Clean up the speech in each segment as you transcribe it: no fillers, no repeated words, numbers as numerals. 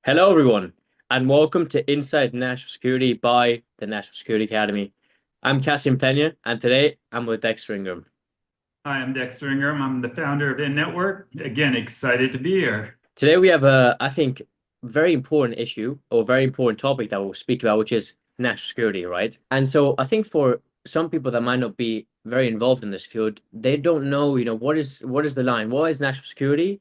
Hello, everyone, and welcome to Inside National Security by the National Security Academy. I'm Cassian Peña, and today I'm with Dexter Ingram. Hi, I'm Dexter Ingram. I'm the founder of In Network. Again, excited to be here. Today we have I think, very important issue or very important topic that we'll speak about, which is national security, right? And so I think for some people that might not be very involved in this field, they don't know, what is the line? What is national security,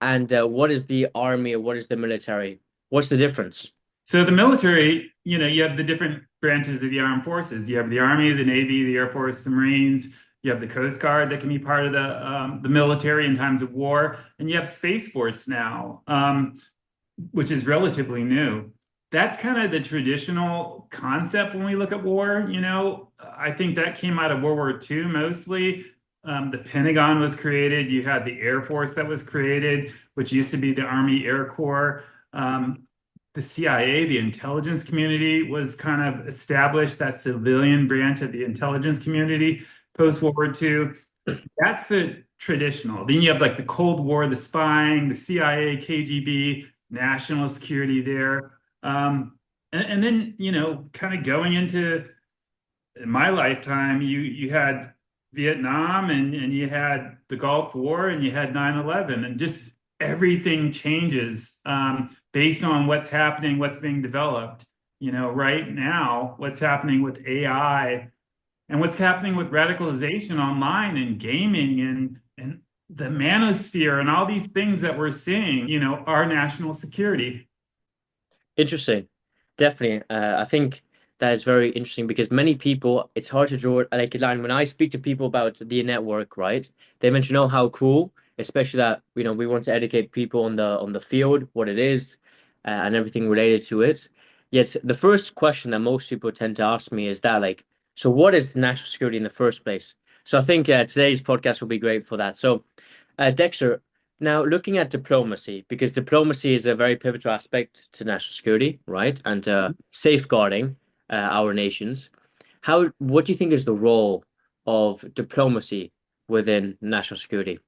and what is the army or what is the military? What's the difference? So the military, you have the different branches of the armed forces. You have the Army, the Navy, the Air Force, the Marines. You have the Coast Guard that can be part of the military in times of war, and you have Space Force now, which is relatively new. That's kind of the traditional concept when we look at war. I think that came out of World War II mostly. The Pentagon was created. You had the Air Force that was created, which used to be the Army Air Corps. The CIA, the intelligence community, was kind of established, that civilian branch of the intelligence community post World War II. That's the traditional. Then you have like the Cold War, the spying, the CIA, KGB, national security there. And then, kind of going into my lifetime, you had Vietnam and you had the Gulf War and you had 9/11, and just everything changes based on what's happening, what's being developed. Right now, what's happening with AI and what's happening with radicalization online and gaming and the manosphere and all these things that we're seeing, our national security. Interesting. Definitely. I think that is very interesting because many people, it's hard to draw like a line. When I speak to people about the network, right? They mention, oh, how cool, especially that, we want to educate people on the field, what it is, and everything related to it. Yet the first question that most people tend to ask me is that, like, so what is national security in the first place? So I think today's podcast will be great for that. So, Dexter, now, looking at diplomacy, because diplomacy is a very pivotal aspect to national security, right? And safeguarding our nations. What do you think is the role of diplomacy within national security?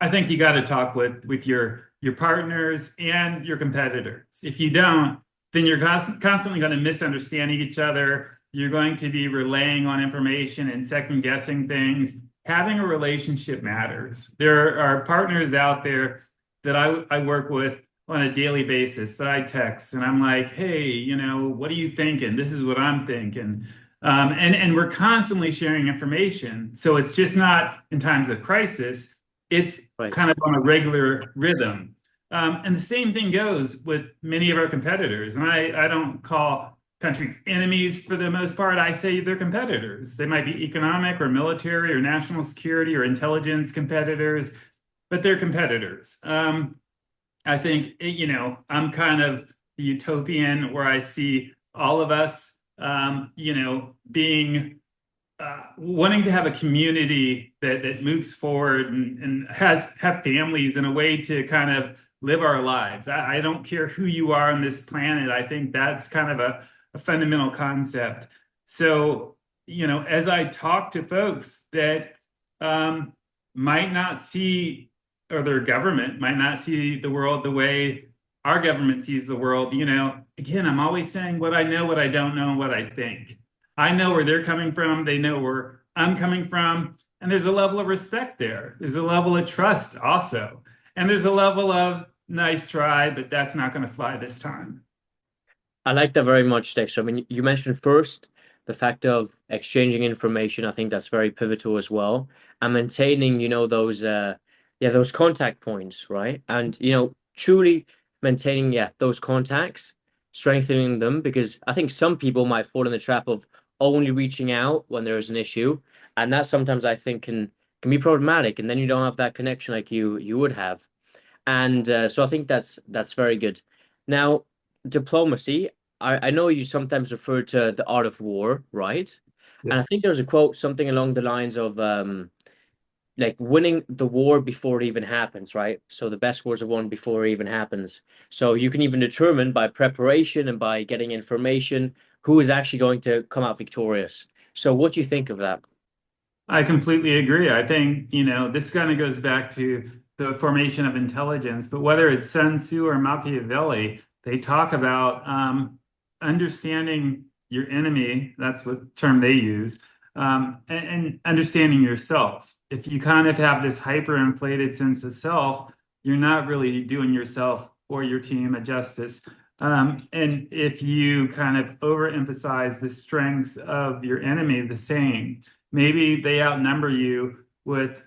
I think you got to talk with your partners and your competitors. If you don't, then you're constantly going to misunderstand each other. You're going to be relaying on information and second guessing things. Having a relationship matters. There are partners out there that I work with on a daily basis that I text and I'm like, hey, what are you thinking? This is what I'm thinking. And we're constantly sharing information. So it's just not in times of crisis, it's Right. kind of on a regular rhythm. And the same thing goes with many of our competitors. And I don't call countries enemies for the most part. I say they're competitors. They might be economic or military or national security or intelligence competitors, but they're competitors. I think, I'm kind of the utopian where I see all of us, being wanting to have a community that moves forward and have families in a way to kind of live our lives. I don't care who you are on this planet. I think that's kind of a fundamental concept. So, as I talk to folks that um, might not see, or their government might not see the world the way our government sees the world, again, I'm always saying what I know, what I don't know, and what I think. I know where they're coming from. They know where I'm coming from. And there's a level of respect there. There's a level of trust also. And there's a level of nice try, but that's not going to fly this time. I like that very much, Dexter. I mean, you mentioned first the fact of exchanging information. I think that's very pivotal as well. And maintaining, those contact points, right? And, truly maintaining, those contacts, strengthening them, because I think some people might fall in the trap of only reaching out when there is an issue. And that sometimes I think can be problematic. And then you don't have that connection like you would have. And so I think that's very good. Now, diplomacy, I know you sometimes refer to the art of war, right? And I Yes. think there's a quote, something along the lines of like winning the war before it even happens, right? So the best wars are won before it even happens. So you can even determine by preparation and by getting information who is actually going to come out victorious. So what do you think of that? I completely agree. I think, this kind of goes back to the formation of intelligence, but whether it's Sun Tzu or Machiavelli, they talk about understanding your enemy. That's what term they use, and understanding yourself. If you kind of have this hyperinflated sense of self, you're not really doing yourself or your team a justice. And if you kind of overemphasize the strengths of your enemy, the same, maybe they outnumber you with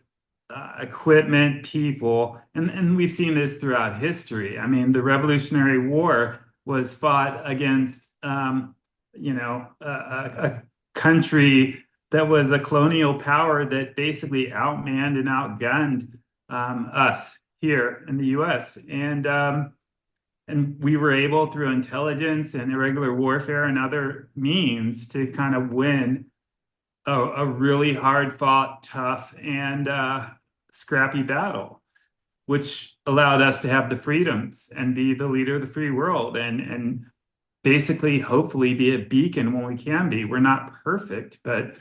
equipment, people, and we've seen this throughout history. I mean, the Revolutionary War was fought against, a country that was a colonial power that basically outmanned and outgunned us here in the U.S. And we were able, through intelligence and irregular warfare and other means, to kind of win a really hard fought, tough, and scrappy battle, which allowed us to have the freedoms and be the leader of the free world and basically, hopefully, be a beacon when we can be. We're not perfect, but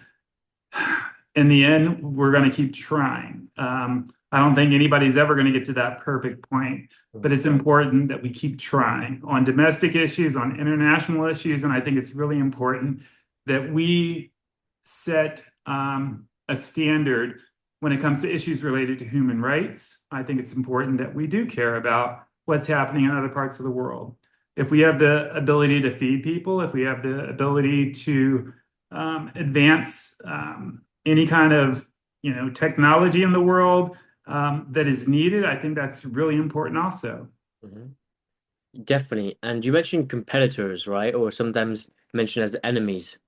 in the end, we're going to keep trying. I don't think anybody's ever going to get to that perfect point, but it's important that we keep trying on domestic issues, on international issues, and I think it's really important that we set a standard when it comes to issues related to human rights. I think it's important that we do care about what's happening in other parts of the world. If we have the ability to feed people, if we have the ability to advance any kind of technology in the world that is needed, I think that's really important also. Mhm. Definitely. And you mentioned competitors, right? Or sometimes mentioned as enemies.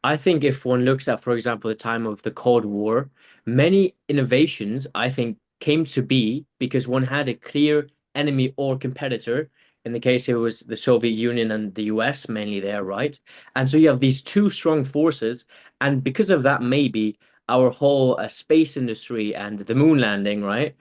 I think if one looks at, for example, the time of the Cold War, many innovations, I think, came to be because one had a clear enemy or competitor. In the case, it was the Soviet Union and the US, mainly there, right? And so you have these two strong forces. And because of that, maybe our whole space industry and the moon landing, right?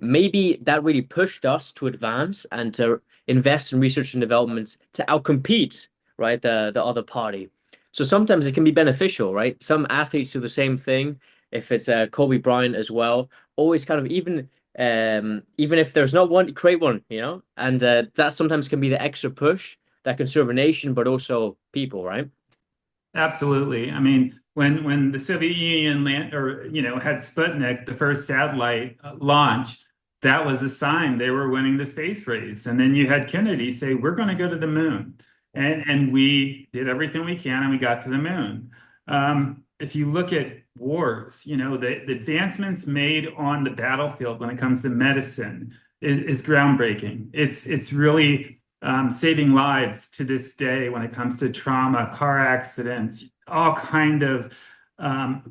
Maybe that really pushed us to advance and to invest in research and development to outcompete, right, the other party. So sometimes it can be beneficial, right? Some athletes do the same thing. If it's Kobe Bryant as well, always kind of even if there's not one, create one, and that sometimes can be the extra push that can serve a nation, but also people, right? Absolutely. I mean, when the Soviet Union had Sputnik, the first satellite launch, that was a sign they were winning the space race. And then you had Kennedy say, "We're going to go to the moon," and we did everything we can, and we got to the moon. If you look at wars, the advancements made on the battlefield when it comes to medicine is groundbreaking. It's really saving lives to this day when it comes to trauma, car accidents, all kind of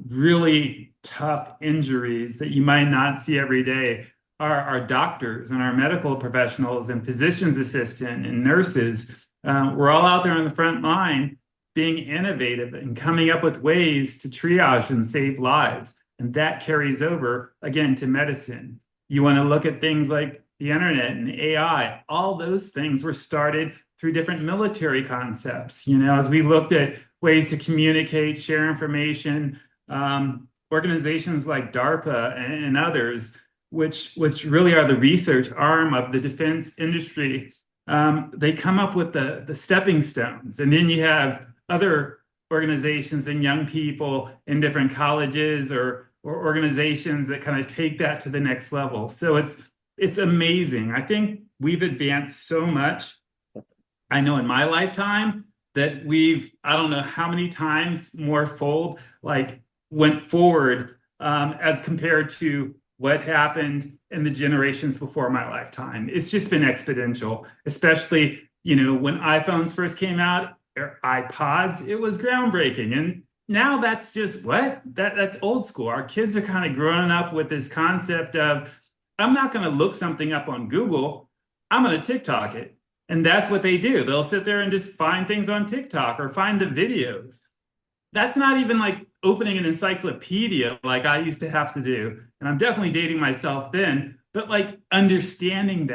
really tough injuries that you might not see every day. Our doctors and our medical professionals and physician's assistant and nurses, we're all out there on the front line being innovative and coming up with ways to triage and save lives. And that carries over again to medicine. You want to look at things like the internet and AI, all those things were started through different military concepts. As we looked at ways to communicate, share information, organizations like DARPA and others, which really are the research arm of the defense industry, they come up with the stepping stones. And then you have other organizations and young people in different colleges or organizations that kind of take that to the next level. So it's amazing. I think we've advanced so much. I know in my lifetime that I don't know how many times more fold, like went forward as compared to what happened in the generations before my lifetime. It's just been exponential, especially, when iPhones first came out, or iPods, it was groundbreaking. And now that's just that's old school. Our kids are kind of growing up with this concept of, I'm not going to look something up on Google. I'm going to TikTok it. And that's what they do. They'll sit there and just find things on TikTok or find the videos. That's not even like opening an encyclopedia like I used to have to do. And I'm definitely dating myself then, but like understanding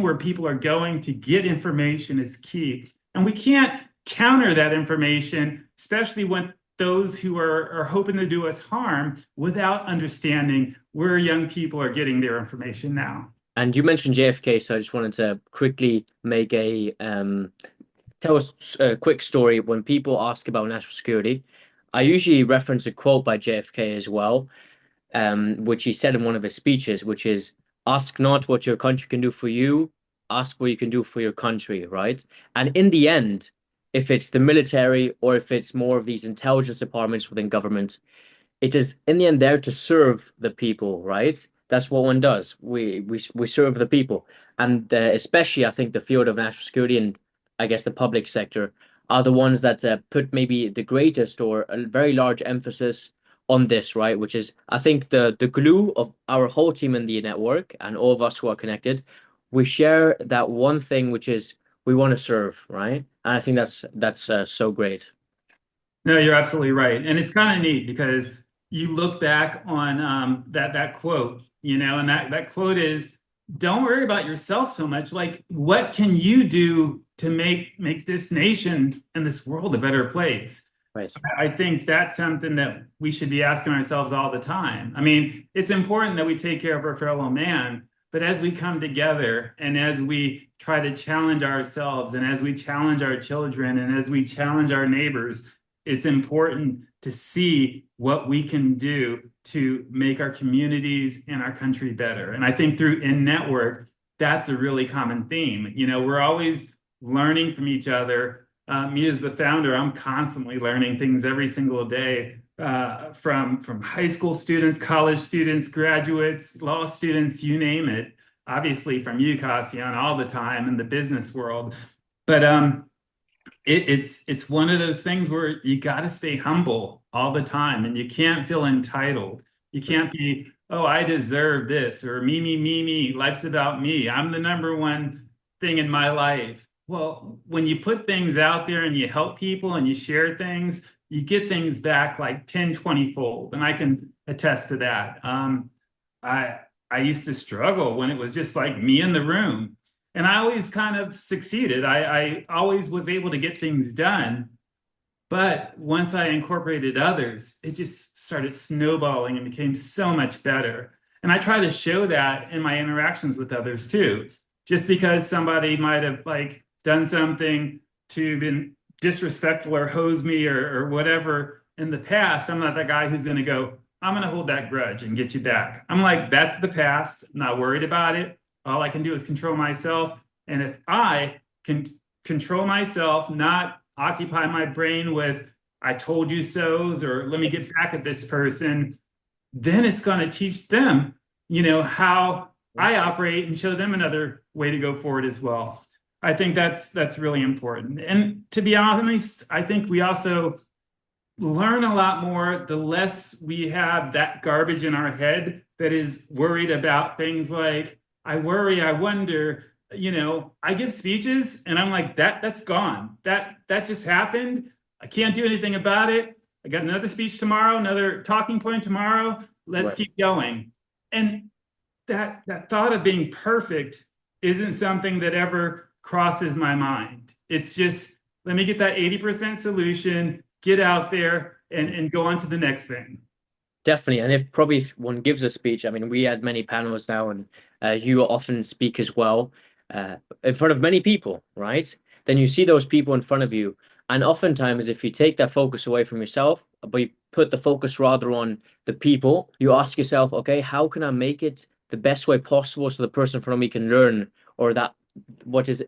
where people are going to get information is key. And we can't counter that information, especially when those who are hoping to do us harm without understanding where young people are getting their information now. And you mentioned JFK, so I just wanted to quickly make a tell us a quick story. When people ask about national security, I usually reference a quote by JFK as well, which he said in one of his speeches, which is, "Ask not what your country can do for you, ask what you can do for your country," right? And in the end, if it's the military or if it's more of these intelligence departments within government, it is in the end there to serve the people, right? That's what one does. We serve the people, and especially I think the field of national security and I guess the public sector are the ones that put maybe the greatest or a very large emphasis on this, right? Which is I think the glue of our whole team in the network and all of us who are connected. We share that one thing, which is we want to serve, right? And I think that's so great. No, you're absolutely right. And it's kind of neat because you look back on that quote, and that quote is, don't worry about yourself so much. Like, what can you do to make this nation and this world a better place? Right. I think that's something that we should be asking ourselves all the time. I mean, it's important that we take care of our fellow man, but as we come together and as we try to challenge ourselves and as we challenge our children and as we challenge our neighbors, it's important to see what we can do to make our communities and our country better. And I think through in network, that's a really common theme. We're always learning from each other. Me as the founder, I'm constantly learning things every single day from high school students, college students, graduates, law students, you name it. Obviously, from you, Cassian, all the time in the business world. But it's one of those things where you got to stay humble all the time, and you can't feel entitled. You can't be, oh, I deserve this, or me. Life's about me. I'm the number one thing in my life. Well, when you put things out there and you help people and you share things, you get things back like 10, 20 fold. And I can attest to that. I I used to struggle when it was just like me in the room. And I always kind of succeeded. I always was able to get things done. But once I incorporated others, it just started snowballing and became so much better. And I try to show that in my interactions with others too. Just because somebody might have like done something to been disrespectful or hose me or whatever in the past, I'm not that guy who's going to go, I'm going to hold that grudge and get you back. I'm like, that's the past. I'm not worried about it. All I can do is control myself. And if I can control myself, not occupy my brain with I told you so's or let me get back at this person, then it's going to teach them, how I operate and show them another way to go forward as well. I think that's really important. And to be honest, I think we also learn a lot more the less we have that garbage in our head that is worried about things like I worry, I wonder, I give speeches and I'm like that's gone. That just happened. I can't do anything about it. I got another speech tomorrow, another talking point tomorrow. Let's Right. keep going. And that thought of being perfect isn't something that ever crosses my mind. It's just let me get that 80% solution, get out there and go on to the next thing. Definitely. And if probably if one gives a speech, I mean, we had many panels now, and you often speak as well in front of many people, right? Then you see those people in front of you. And oftentimes, if you take that focus away from yourself, but you put the focus rather on the people, you ask yourself, okay, how can I make it the best way possible so the person in front of me can learn or that what is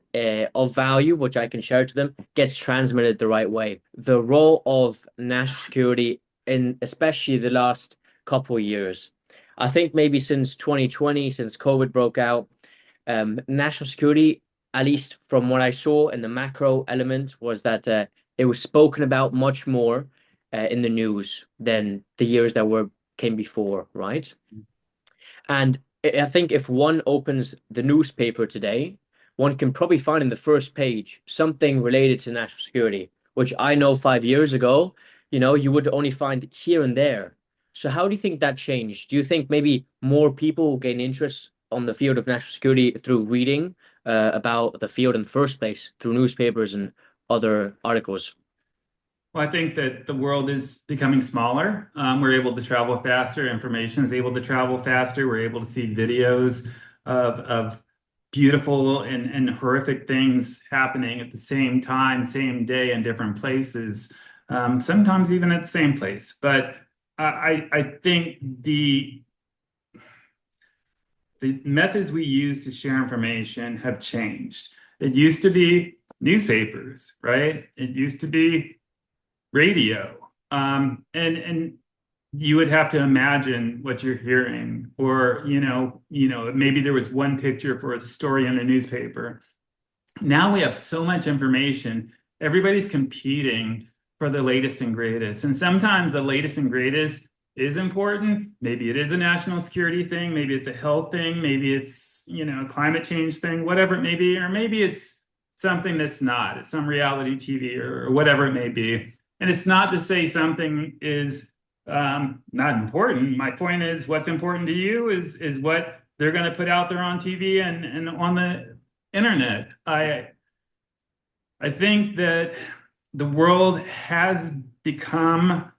of value, which I can share to them, gets transmitted the right way. The role of national security in especially the last couple of years. I think maybe since 2020, since COVID broke out, national security, at least from what I saw in the macro element, was that it was spoken about much more in the news than the years that were came before, right? And I think if one opens the newspaper today, one can probably find in the first page something related to national security, which I know 5 years ago, you would only find here and there. So how do you think that changed? Do you think maybe more people will gain interest on the field of national security through reading about the field in the first place, through newspapers and other articles? Well, I think that the world is becoming smaller. We're able to travel faster. Information is able to travel faster. We're able to see videos of beautiful and horrific things happening at the same time, same day in different places, sometimes even at the same place. But I think the methods we use to share information have changed. It used to be newspapers, right? It used to be radio. And you would have to imagine what you're hearing, or maybe there was one picture for a story in a newspaper. Now we have so much information. Everybody's competing for the latest and greatest. And sometimes the latest and greatest is important. Maybe it is a national security thing, maybe it's a health thing, maybe it's, a climate change thing, whatever it may be, or maybe it's something that's not. It's some reality TV or whatever it may be. And it's not to say something is not important. My point is, what's important to you is what they're going to put out there on TV and on the internet. I think that the world has become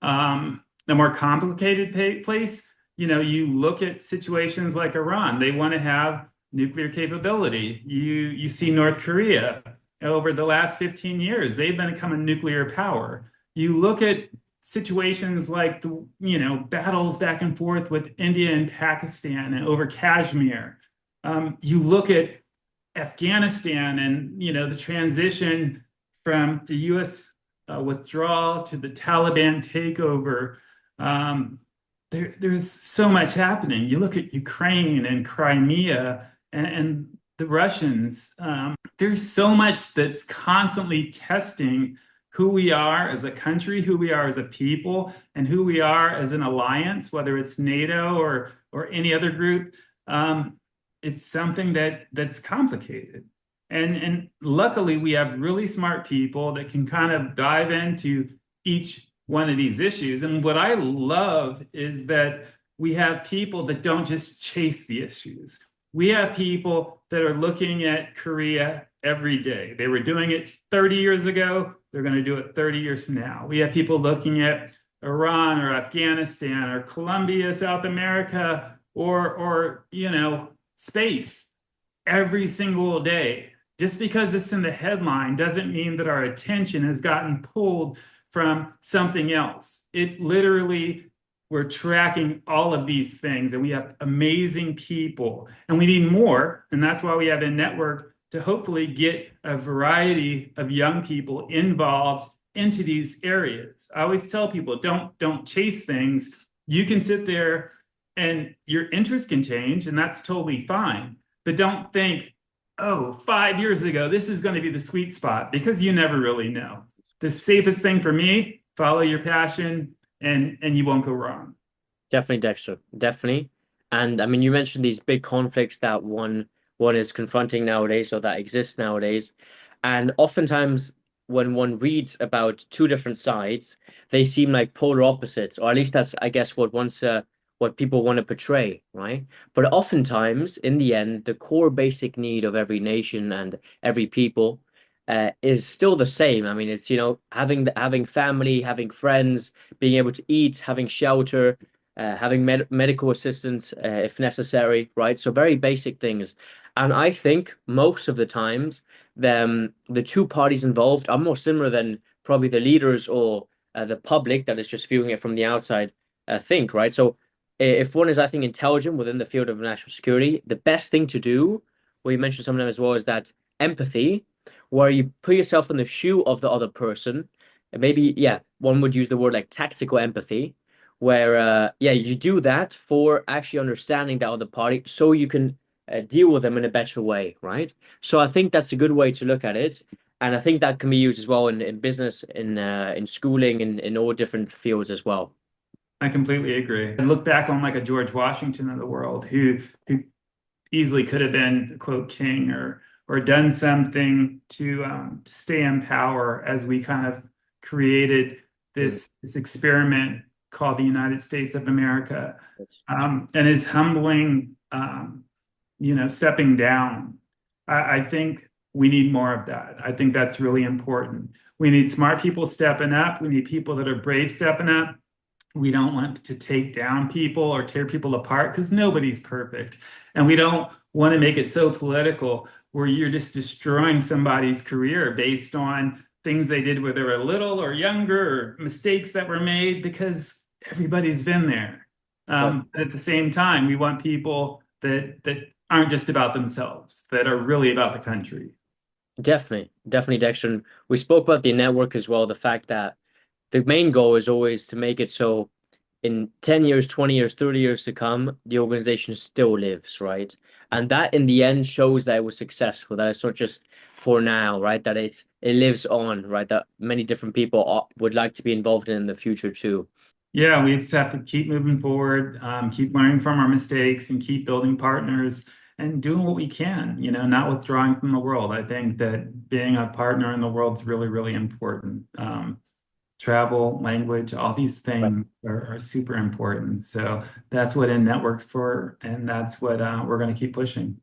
a more complicated place. You look at situations like Iran; they want to have nuclear capability. You see North Korea over the last 15 years; they've become a nuclear power. You look at situations like the battles back and forth with India and Pakistan and over Kashmir. You look at Afghanistan and the transition from the U.S. Withdrawal to the Taliban takeover. There's so much happening. You look at Ukraine and Crimea and the Russians. There's so much that's constantly testing who we are as a country, who we are as a people, and who we are as an alliance, whether it's NATO or any other group. It's something that's complicated. And luckily, we have really smart people that can kind of dive into each one of these issues. And what I love is that we have people that don't just chase the issues. We have people that are looking at Korea every day. They were doing it 30 years ago. They're going to do it 30 years from now. We have people looking at Iran or Afghanistan or Colombia, South America, or space every single day. Just because it's in the headline doesn't mean that our attention has gotten pulled from something else. It literally, we're tracking all of these things, and we have amazing people, and we need more. And that's why we have a network to hopefully get a variety of young people involved into these areas. I always tell people, don't chase things. You can sit there and your interest can change, and that's totally fine. But don't think, oh, 5 years ago, this is going to be the sweet spot, because you never really know. The safest thing for me, follow your passion, and you won't go wrong. Definitely, Dexter. Definitely. And I mean, you mentioned these big conflicts that one is confronting nowadays or that exist nowadays. And oftentimes when one reads about two different sides, they seem like polar opposites, or at least that's, I guess, what people want to portray, right? But oftentimes, in the end, the core basic need of every nation and every people is still the same. I mean, it's, having family, having friends, being able to eat, having shelter, having medical assistance if necessary, right? So very basic things. And I think most of the times, the two parties involved are more similar than probably the leaders or the public that is just viewing it from the outside think, right? So if one is, I think, intelligent within the field of national security, the best thing to do, well, you mentioned some of them as well, is that empathy, where you put yourself in the shoe of the other person. And maybe, yeah, one would use the word like tactical empathy, where, yeah, you do that for actually understanding the other party so you can deal with them in a better way, right? So I think that's a good way to look at it. And I think that can be used as well in business, in schooling, in all different fields as well. I completely agree. I look back on like a George Washington of the world who easily could have been, quote, king or done something to stay in power as we kind of created Mm. this experiment called the United States of America, Yes. and his humbling, stepping down. I think We need more of that. I think that's really important. We need smart people stepping up. We need people that are brave stepping up. We don't want to take down people or tear people apart because nobody's perfect. And we don't want to make it so political where you're just destroying somebody's career based on things they did when they were little or younger or mistakes that were made because everybody's been there. But But at the same time, we want people that aren't just about themselves, that are really about the country. definitely, definitely, Dexter. And we spoke about the network as well, the fact that the main goal is always to make it so in 10 years, 20 years, 30 years to come, the organization still lives, right? And that in the end shows that it was successful, that it's not just for now, right? That it lives on, right? That many different people would like to be involved in the future too. Yeah, we just have to keep moving forward, keep learning from our mistakes, and keep building partners and doing what we can, not withdrawing from the world. I think that being a partner in the world is really, really important. Travel, language, all these Right. things are super important. So that's what in networks for, and that's what we're going to keep pushing.